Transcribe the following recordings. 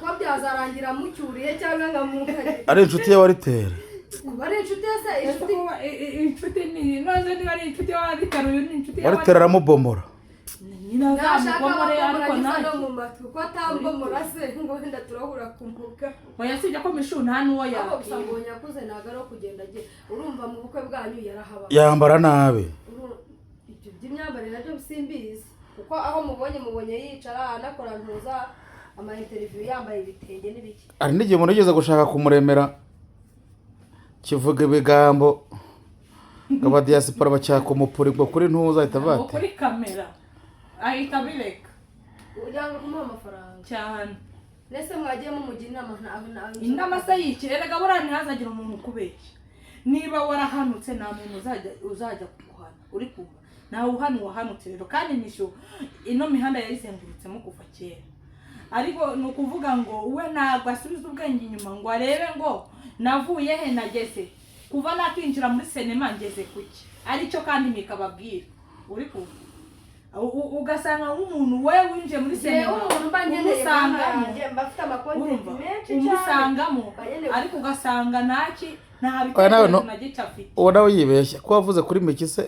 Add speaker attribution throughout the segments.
Speaker 1: ko byazarangira mucyuriye cyangwa ngamukanye
Speaker 2: ari inshuti yawe aritere
Speaker 1: bari inshuti yase
Speaker 3: inshuti ni noze ni bari inshuti yawe bitaruye ni inshuti yawe
Speaker 2: baritera aramubomora
Speaker 3: nyina zamubomore ariko
Speaker 1: nta mu matwi ko atambomora se ngo wenda turahura kumbuka
Speaker 3: oya sijya ko mishu nta nuwo
Speaker 1: abo usangonye akuze nagaro kugenda agiye urumva mu bukwe bwanyu yarahaba
Speaker 2: yambara nabi
Speaker 1: ibyo by'imyambarire nabyo simbizi kuko aho mubonye yicara anakora ntuza ama interview yambaye ibitenge n'ibiki
Speaker 2: ari n'igihe umuntu yigeze gushaka kumuremera kivuga ibigambo ngaba diaspora bachaka umupuri ngo kuri ntuza itabate
Speaker 3: kuri kamera ahita bireka
Speaker 1: ujyanga kumuha amafaranga
Speaker 3: cyane
Speaker 1: nese mwagiye mu mugina
Speaker 3: inama se yikirega burani hazagira umuntu kubeshya niba warahanutse nta muntu uzajya kuguhana uri kumva nawe uhanu wahanutse rero kandi nisho ino mihanda yayizengurutsemo kuva kera ariko nukuvuga ngo we ntabwo asubiza ubwenge inyuma ngo arebe ngo navuye he nageze kuva nakinjira muri sinema ngeze kuki aricyo kandi mikababwira uri kumva ugasanga umuntu we winje muri sinema umusangamo ariko ugasanga naki nta bitekerezo na gicafite
Speaker 2: uwo nawe yibeshya ko wavuze kuri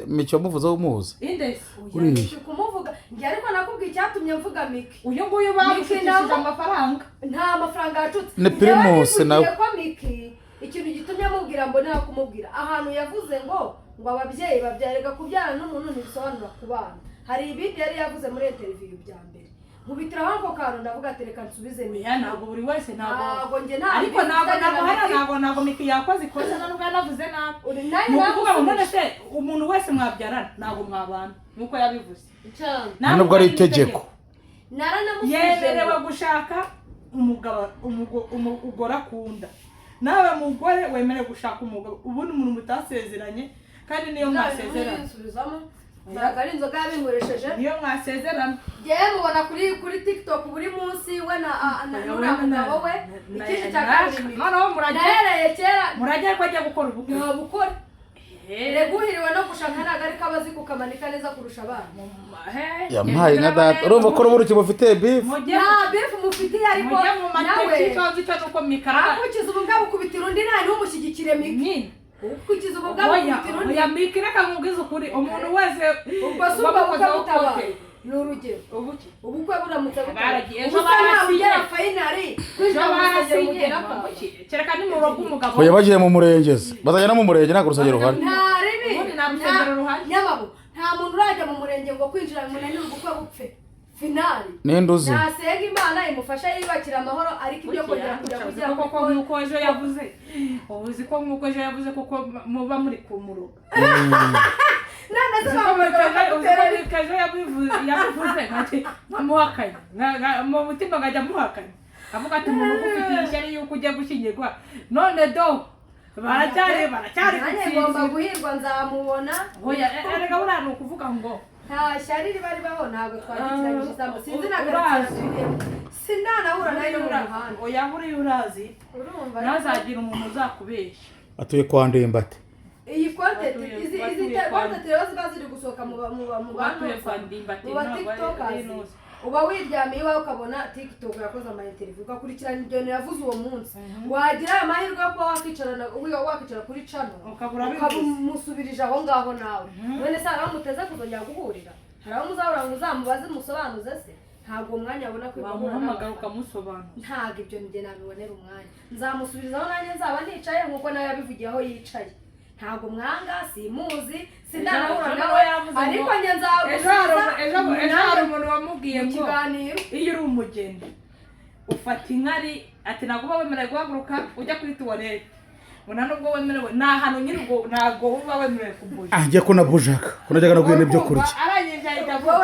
Speaker 2: Miki wamuvuze umuzi
Speaker 1: uri kumuvuga ngiye ariko nakubwiye icyatumye mvuga Miki
Speaker 3: uyu nguyu bamushikishije amafaranga
Speaker 1: nta mafaranga yacutse
Speaker 2: ni Primus nawe
Speaker 1: ko Miki ikintu gitumye amubwira mbona kumubwira ahantu yavuze ngo ababyeyi babyarega kubyara n'umuntu ntibisobanura kubana hari ibindi yari yavuze muri interview bya mbere nkubitira hanko kantu ndavuga atereka nsubize
Speaker 3: ya ntabwo buri wese
Speaker 1: ntabwo nge
Speaker 3: ariko ntabwo Miki yakoze ikosa nubwo yanavuze nabi nukuvuga ngo none se umuntu wese mwabyarana ntabwo mwabana nuko yabivuze
Speaker 2: nubwo ari itegeko
Speaker 3: yemerewe gushaka umugabo umugore akunda nawe mugore wemerewe gushaka umugabo ubundi umuntu mutasezeranye kandi niyo mwasezerana
Speaker 1: ntabwo ari inzoga yabinkoresheje
Speaker 3: niyo mwasezerana
Speaker 1: yewe mubona kuri TikTok buri munsi we na mugabo we ikindi cya kabiri nahereye kera
Speaker 3: murajya ko ajya gukora ubukwe
Speaker 1: ntabukora reguhiriwe no gushaka ntabwo ariko abazi kukamanika neza kurusha abana
Speaker 2: yampaye nka data urumva ko uruburuki mufite beef
Speaker 1: nta beef mufitiye ariko
Speaker 3: nawe ikibazo cyo nuko mikara
Speaker 1: akukiza ubugabo kubitira undi nta n'umushyigikire Miki ukukiza ubugabo kubitira undi
Speaker 3: ya Miki reka nkubwize ukuri umuntu wese
Speaker 1: ubwo suba bukaba ni urugero ubukwe buramutse butaragiye ejo barasiye finally
Speaker 3: kereka ni mu rugo umugabo
Speaker 2: oya bagiye mu murenge bazajya no mu murenge nta kurusagero ruhari
Speaker 1: nta ribi nyababo nta muntu urajya mu murenge ngo kwinjira mu munani ubukwe bupfe finali
Speaker 2: n'induzi
Speaker 1: nasenga Imana imufasha yibakira amahoro ariko ibyo kongera kugira
Speaker 3: koko nuko ejo yavuze uzi ko nuko ejo yavuze koko muba muri kumuruga
Speaker 1: nana se
Speaker 3: kaje yabivuze ngati muhakanye mu mutima ngajya muhakanye avuga ati umuntu ufite ishyari yuko ujya gushyingirwa none do baracyari
Speaker 1: ngomba guhirwa nzamubona
Speaker 3: oya erega burano ukuvuga ngo
Speaker 1: nta shyari bari baho ntabwo twagikiranyije isambu sinzi nagaragaye sinanahura nayo mu muhanda
Speaker 3: oya buri urazi
Speaker 1: urumva
Speaker 3: nazagira umuntu uzakubesha
Speaker 2: atuye kwa Ndembate
Speaker 1: iyi content izi content rero ziba ziri gusohoka mu bantu mu TikTokers uba wiryamiye iwawe ukabona TikTok yakoze ama interview ugakurikirana ibyo yavuze uwo munsi wagira amahirwe yo kuba wakicara kuri Chano ukamusubirije aho ngaho nawe none se aramuteze kuzongera guhurira hari aho muzahura ngo uzamubaze musobanuze se ntabwo umwanya abona
Speaker 3: kwibahamagara ukamusobanura
Speaker 1: ntabwo ibyo njye nabibonera umwanya nzamusubirizaho nanjye nzaba nicaye nkuko nawe yabivugiye aho yicaye ntabwo mwanga simuzi sindanahura nawe ariko njye nzagusubiza
Speaker 3: ejo hari umuntu wamubwiye ngo iyo uri umugeni ufata inkari ati ntabwo uba wemerewe guhaguruka ujya kuri tuwarete ngo nta nubwo wemerewe nta hantu nyine ubwo ntabwo uba wemerewe kubuja
Speaker 2: njye ko nabujaka ko najyaga no guhena ibyo kurya
Speaker 3: arangije ahita avuga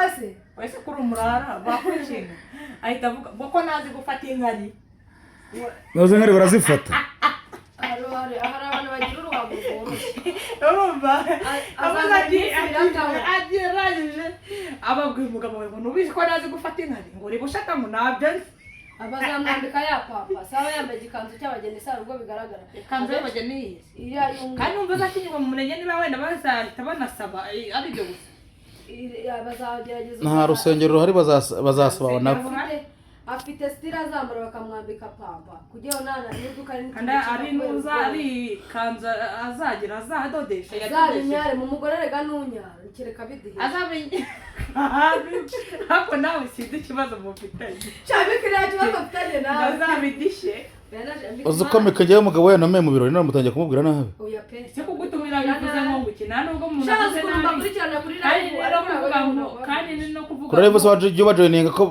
Speaker 3: wese kuri umurara bakwishinga ahita avuga ngo ko nazi gufata inkari
Speaker 2: nazo inkari barazifata
Speaker 1: hari abantu bagira uruhago rworoshye
Speaker 3: urumva avuga ati yarangije ababwiye umugabo we ngo nubizi ko nazi gufata inkari ngo uri gushaka ngo nabyo
Speaker 1: abazamwambika ya papa saba yambaye ikanzu cy'abageni sa ubwo bigaragara
Speaker 3: ikanzu y'abageni kandi umva zakinywa mu murenge niba wenda bazahita banasaba ari byo gusa
Speaker 1: bazagerageza
Speaker 2: nta rusengero ruhari bazasaba nabo
Speaker 1: afite stira azambara bakamwambika pampa kugira nana n'iduka
Speaker 3: ari nuza ari kanza azagira azadodesha
Speaker 1: yazabinyare mu mugore rega nunyara kireka bidihe
Speaker 3: azabinya hapo nawe sindi kibazo mufitanye
Speaker 1: cyabikira kibazo mfitanye nawe
Speaker 3: azabidishe
Speaker 2: uzukomeka je umugabo we nome mu birori namutangiye kumubwira nabi
Speaker 1: oya pe
Speaker 3: si kugutumira bivuze ngo ngukina nubwo umuntu
Speaker 1: avuze nabi kuri
Speaker 3: kandi no kuvuga
Speaker 2: kuri bose waje bajoininga ko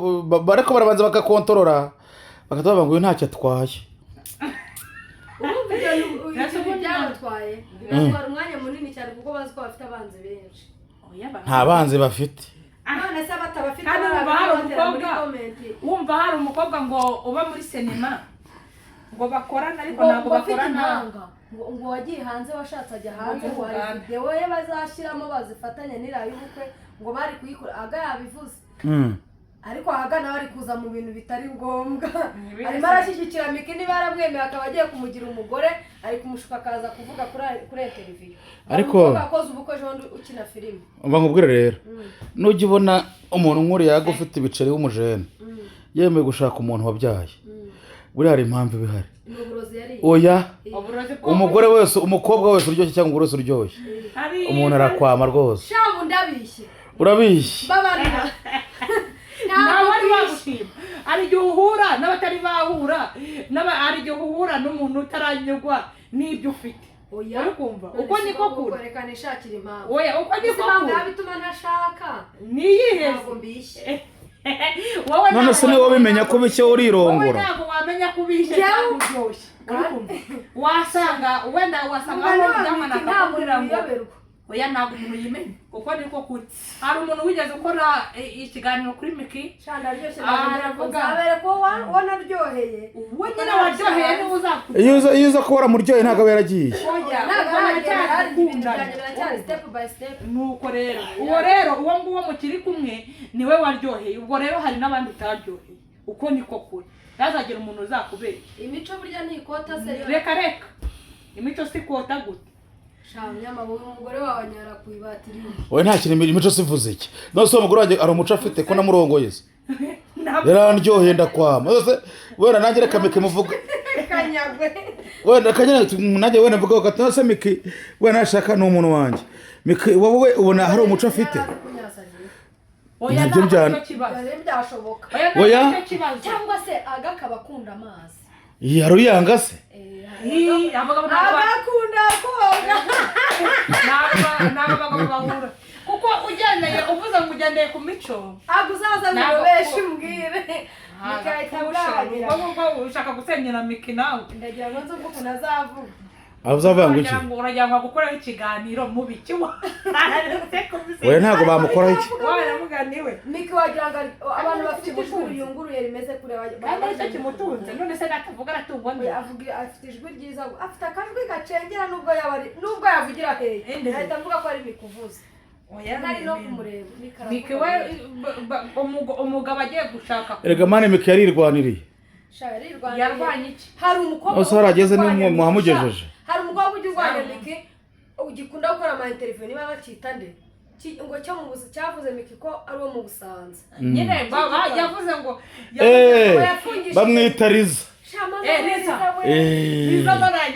Speaker 2: barako barabanza bakakontorora bakataba ngo ntacyo atwaye
Speaker 1: byatwaye biratwara umwanya munini cyane kuko bazi ko bafite abanzi benshi
Speaker 2: nta banzi bafite
Speaker 1: none se batabafite
Speaker 3: wumva hari umukobwa ngo uba muri sinema ngo bakorana ariko ntabwo bakorana
Speaker 1: ngo wagiye hanze washatse ajya hanze ngo hari video ye bazashyiramo bazifatanya n'irayi ubukwe ngo bari kuyikora aga yabivuze ariko ahagana bari kuza mu bintu bitari ngombwa arimo arashyigikira Miki niba yaramwemeye akaba agiye kumugira umugore ari kumushuka akaza kuvuga kuri televiziyo ariko akoze ubukwe ejo ukina filime
Speaker 2: umva nkubwire rero nujya ubona umuntu nk'uri yago ufite ibiceri w'umujene yemeye gushaka umuntu wabyaye buri hari impamvu ibihari oya umugore wese umukobwa wese uryoshye cyangwa umugore wese uryoshye umuntu arakwama rwose
Speaker 1: shabu ndabishye
Speaker 2: urabishye
Speaker 1: babarira
Speaker 3: ntabari bagushima ari igihe uhura n'abatari bahura ari igihe uhura n'umuntu utaranyurwa n'ibyo ufite
Speaker 1: oya
Speaker 3: kumva uko niko kure
Speaker 1: reka nishakire impamvu
Speaker 3: oya uko niko kure
Speaker 1: bituma ntashaka
Speaker 3: niyihe
Speaker 1: ntabwo mbishye
Speaker 2: none se niwe wabimenya ko bishye urirongora
Speaker 3: ntabwo wamenya ko bishye cyangwa uryoshye wasanga wenda wasanga ntabwo oya ntabwo umuntu yimenya uko niko kuri hari umuntu wigeze ukora ikiganiro kuri Miki
Speaker 1: aravuga abere ko wanaryoheye
Speaker 3: we nyine waryoheye niwe uzakugira
Speaker 2: iyo uza ko waramuryoheye ntabwo aba yaragiye
Speaker 3: nuko rero uwo nguwo mukiri kumwe niwe waryoheye ubwo rero hari n'abandi utaryoheye uko niko kuri yazagira umuntu uzakubera
Speaker 1: imico burya ntikota se
Speaker 3: reka imico si kota gute
Speaker 1: shanya umugore wawe anyara ku ibatiri
Speaker 2: we nta kintu imico sivuze iki nose umugore wanjye ari umuco afite ko namurongoye se yarandyoheye ndakwama yose wenda nanjye reka Miki muvuga
Speaker 1: kanyagwe
Speaker 2: wenda nanjye wenda mvuga ko atase Miki wenda nashaka n'umuntu wanjye Miki wowe ubona hari umuco afite
Speaker 3: oya ntabyo
Speaker 1: byashoboka
Speaker 2: oya
Speaker 1: cyangwa se agakaba akunda amazi
Speaker 2: yaruyanga se
Speaker 1: agakunda koga
Speaker 3: ntabwo bahura kuko ugendeye uvuze ngo ugendeye ku mico
Speaker 1: aguzaza ngo beshi mbwire mukahita bwagira
Speaker 3: ubwo ushaka gusenyera Miki nawe
Speaker 1: ndagira ngo nzo mvuko nazavuga
Speaker 2: avuzavuga ngo iki
Speaker 3: uragira ngo gukoraho ikiganiro mu biki
Speaker 2: we ntabwo bamukoraho iki
Speaker 3: waravuga niwe
Speaker 1: Miki wagira ngo abantu bafite ishuri yunguruye rimeze kure
Speaker 3: kandi icyo kimutunze none se natavuga aratungwa nde
Speaker 1: afite ijwi ryiza afite akajwi gacengera nubwo yavugira hehe ahita mvuga ko ari bikuvuze oya nari no kumureba
Speaker 3: Miki we umugabo agiye gushaka
Speaker 2: erega mane Miki yarirwaniriye
Speaker 3: yarwanye iki
Speaker 1: hari umukobwa
Speaker 2: ose harageze n'umuhamugejeje
Speaker 1: hari umukobwa ujya urwanya Miki ugikunda gukora ama interview niba bacita nde ngo cyo mu buzi cyavuze Miki ko ari wo mu Busanza
Speaker 3: nyine yavuze ngo
Speaker 2: bamwita Riza
Speaker 3: Riza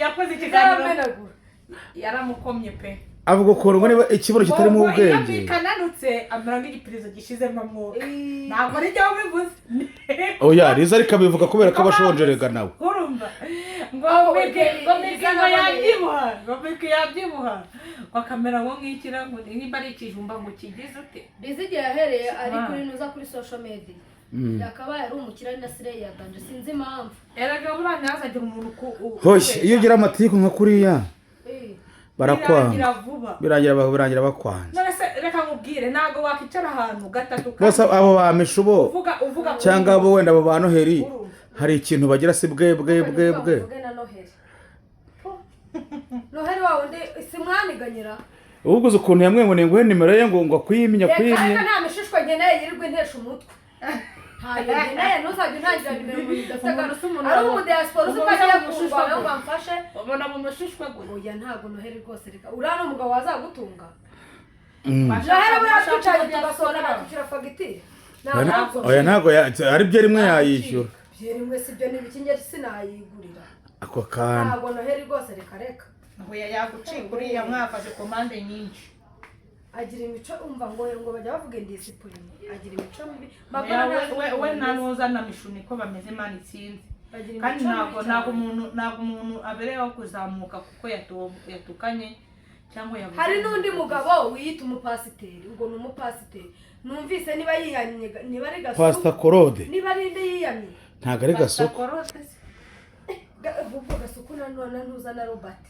Speaker 3: yakoze ikiganiro yaramukomye pe
Speaker 2: avuga ko ngo niba ikibuno kitarimo ubwenge
Speaker 3: bikananutse amara nk'igipirizo gishizemo amwuka ntabwo ari cyo bivuze
Speaker 2: oya Riza ariko abivuga kubera ko abashonjerega nawe
Speaker 3: urumva ngo Miki yabyibuha wakamera ngo nk'ikira ngo nimba ari ikijumba ngo kigize ute
Speaker 1: Riza igihe yahereye ari kuri nuza kuri social media yakabaye ari umukira ari na sire yaganje sinzi impamvu
Speaker 3: erega burane hazagira umuntu
Speaker 2: hoshi iyo ugira amatiku nka kuriya barakwanga birangira bakwanze
Speaker 3: reka nkubwire ntabwo wakicara ahantu gatatu
Speaker 2: bose abo bamishubo
Speaker 3: uvuga
Speaker 2: cyangwa abo wenda abo ba Noheli hari ikintu bagira si bwe
Speaker 1: Noheli wawe ndi simwaniganyira
Speaker 2: ubwo uzi ukuntu yamwengo nenguhe nimero ye ngo kwimya
Speaker 1: reka nta mishishwa ngeneye yirirwe ntesha umutwe ntayo ngeneye ntuzajya ntangira nimero mu gidafite ari umudiaspora uzi ko agiye kushishwa ngo amfashe
Speaker 3: ubona mu mashishwa gute
Speaker 1: oya ntabwo Noheli rwose reka uriya umugabo wazagutunga Noheli buriya twicaye tugasohora tukira fagitire
Speaker 2: oya ntago ari byo rimwe yayishyura
Speaker 1: rimwe sibyo n'ibikingeri sinayigurira
Speaker 2: ako kana
Speaker 1: ntabwo noheri rwose reka
Speaker 3: aho yaguciye kuri ya mwafashe komande nyinshi
Speaker 1: agira imico umva ngo bajya bavuga indiscipline agira imico mibi
Speaker 3: we nanuzana mishuni ko bameze mani itsinze kandi ntabwo umuntu abereyeho kuzamuka kuko yatukanye cyangwa yavuze
Speaker 1: hari n'undi mugabo wiyita umupasiteri ubwo ni umupasiteri numvise niba yiyamye niba ari gasuku
Speaker 2: Pastor Korode
Speaker 1: niba ari indi yiyamye
Speaker 2: ntago ari gasuku
Speaker 1: ubwo gasuku nanone ntuzana Robert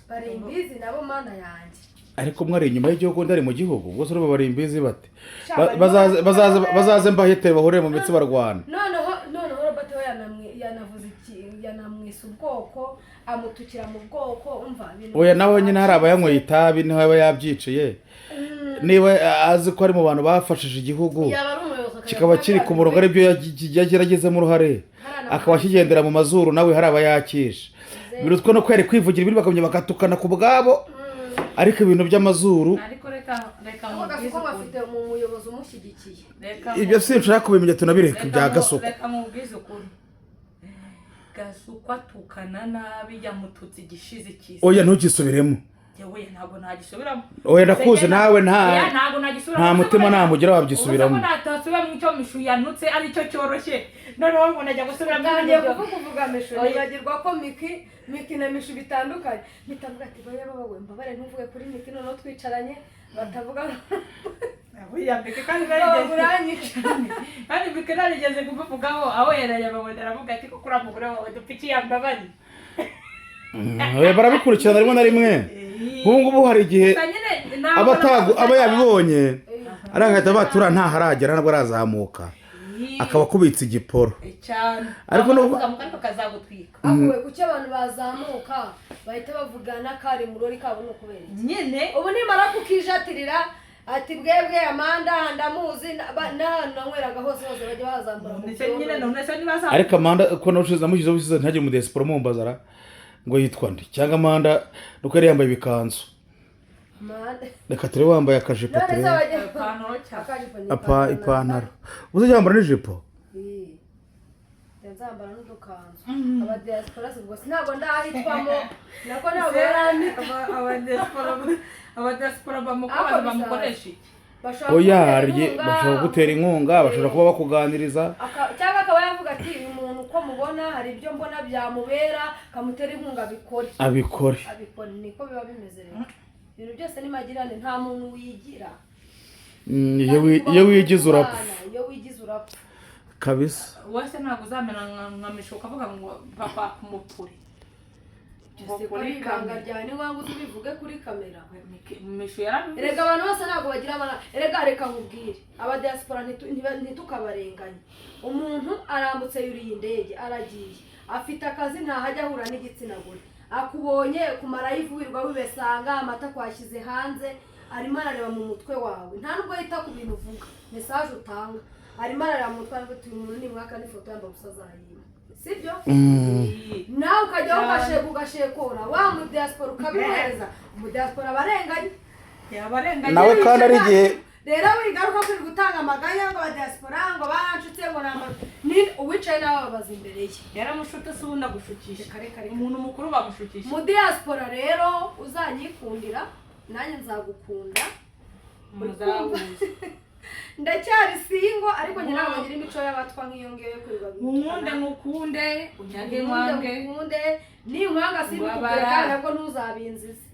Speaker 1: bari imbizi nabo mana yanjye
Speaker 2: ariko mwari inyuma y'igihugu ndari mu gihugu ubwo se bari imbizi bate bazaze mbahite bahore mu mitsi barwana
Speaker 1: noneho Robert we yanavuze iki yanamwisa ubwoko amutukira mu bwoko umva ibintu
Speaker 2: oya nawe nyine hari abayanyweye itabi niho aba yabyiciye niba azi ko ari mu bantu bafashije igihugu kikaba kiri ku murongo aribyo yageragezemo uruhare akaba akigendera mu mazuru nawe hari abayakisha birutwa no kwere kwivugira ibiri bakamenya bakatukana ku bwabo ariko ibintu by'amazuru
Speaker 3: ariko reka
Speaker 1: mubwize ko bafite umuyobozi umushyigikiye
Speaker 2: ibyo sinshaka kubimenya tunabireka ibya gasuku
Speaker 3: reka mubwize ukuri gasuku atukana nabi yamututse igishize kisi
Speaker 2: oya ntugisubiremo
Speaker 3: yewe ntabwo nagisubiramo
Speaker 2: oya ndakuze nawe nta mutima namugira wabyisubiramo
Speaker 3: natasubira mu cyo mishu yanutse ari cyo cyoroshye noneho ngo najya gusubira
Speaker 1: ngiye kuvuga mishu nibagirwa ko miki na mishu bitandukanye bitavuga ati baye bawe mbabare ntuvuge kuri miki noneho twicaranye batavuga
Speaker 3: oya miki kandi miki narigeze kuvugaho aho yaraye babonera avuga ati ko kuri amugure wawe dupfikiye mbabari
Speaker 2: barabikurikirana rimwe na rimwe nk'ubu hari igihe aba yabibonye arangahita batura nta haragera nabwo arazamuka akaba akubitse igiporo
Speaker 3: ariko n'ubu kazagutwika
Speaker 1: ahuwe kuki abantu bazamuka bahita bavugana kari murori kabo no kubera
Speaker 3: nyine
Speaker 1: ubu nimara kukijatirira ati bwebwe Amanda ndamuzi nanyweraga hose bajya bazambura
Speaker 2: ariko Amanda ko nawushize amushyizeho usize ntagire mu diaspora mumbazara ngo yitwa ndi cyangwa Amanda nuko yari yambaye ibikanzu reka turi wambaye akajipo turi ipantaro uzi yambara n'ijipo
Speaker 1: nzambara n'udukanzu aba diaspora ubwo sinago ndahitwamo nako nabo yarani
Speaker 3: aba diaspora bamukoresha
Speaker 2: oya bashobora gutera inkunga bashobora kuba bakuganiriza
Speaker 1: cyangwa akaba yavuga ati uyu muntu uko mubona hari ibyo mbona byamubera kamutera inkunga abikore niko biba bimeze rero ibintu byose ni magirane nta muntu wigira
Speaker 2: iyo wigize urapfa kabisa
Speaker 3: wese ntabwo uzamera nka misho ukavuga ngo papa kumupure
Speaker 1: kuri ibanga ryawe niba ngo ubivuge kuri kamera
Speaker 3: misho yarabivuze
Speaker 1: erega abantu bose ntabwo bagira abana reka nkubwire aba diaspora ntitukabarenganye umuntu arambutse yuriye indege aragiye afite akazi ntahajya ahura n'igitsina gore akubonye kumara yivurirwa wibesanga amata kwashyize hanze arimo arareba mu mutwe wawe nta nubwo yita ku bintu uvuga message utanga arimo arareba mu mutwe ngo uyu muntu ni mwaka n'ifoto yambaye ubusa azayima sibyo nawe ukajya ugashekora wa mu diaspora ukabihereza mu diaspora abarenganye
Speaker 2: nawe kandi ari igihe
Speaker 1: rero wigaruka kuri gutanga amaganya ngo abadiaspora ngo banshutse ngo ni uwicaye nawe babaza imbere ye
Speaker 3: yaramushute se ubundi agushukisha umuntu mukuru bamushukisha
Speaker 1: mu diaspora rero uzanyikundira nanjye nzagukunda ndacyari singo ariko njye ntabwo ngira imico y'abatwa nk'iyo ngiyo yo kwirirwa
Speaker 3: nkunde nkukunde unyange nkunde
Speaker 1: ninkwanga simbikubwira nabwo ntuzabinzize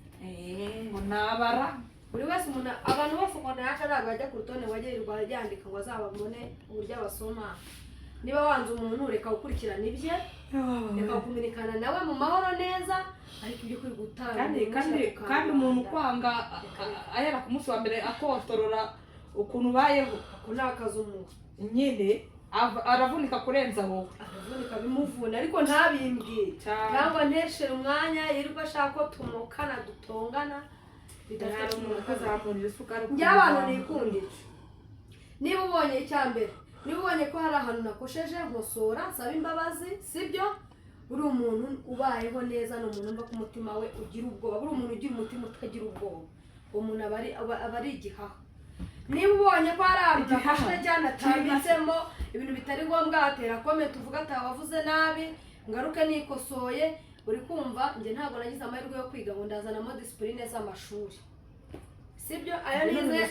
Speaker 3: ngo nabara
Speaker 1: buri wese umuntu abantu bose umuntu yaje ntabwo ajya ku rutonde wagirirwa yandika ngo azababone uburyo abasoma niba wanze umuntu reka gukurikirana ibye reka kumenyekana nawe mu mahoro neza ariko ibyo kuri gutanga
Speaker 3: kandi umuntu kwanga ahera ku munsi wa mbere akotorora ukuntu ubayeho
Speaker 1: ako ni akazi umuntu
Speaker 3: nyine aravunika kurenza wowe
Speaker 1: aravunika bimuvuna ariko ntabimbwiye cyangwa nteshere umwanya yirirwa ashaka ko tumukana dutongana bidafite umuntu
Speaker 3: akazamurira isukari
Speaker 1: y'abantu nikundira niba ubonye icyambere niba ubonye ko hari ahantu nakosheje nkosora nsaba imbabazi sibyo uri umuntu ubayeho neza ni umuntu mva ku mutima we ugira ubwoba uri umuntu ugira umutima utagira ubwoba uwo muntu aba ari igihaha niba ubonye ko hari ahantu nafashwe cyane atambitsemo ibintu bitari ngombwa atera comment uvuga ati wavuze nabi ngaruke nikosoye uri kumva njye ntabwo nagize amahirwe yo kwiga ngo ndazanamo discipline z'amashuri sibyo aya nize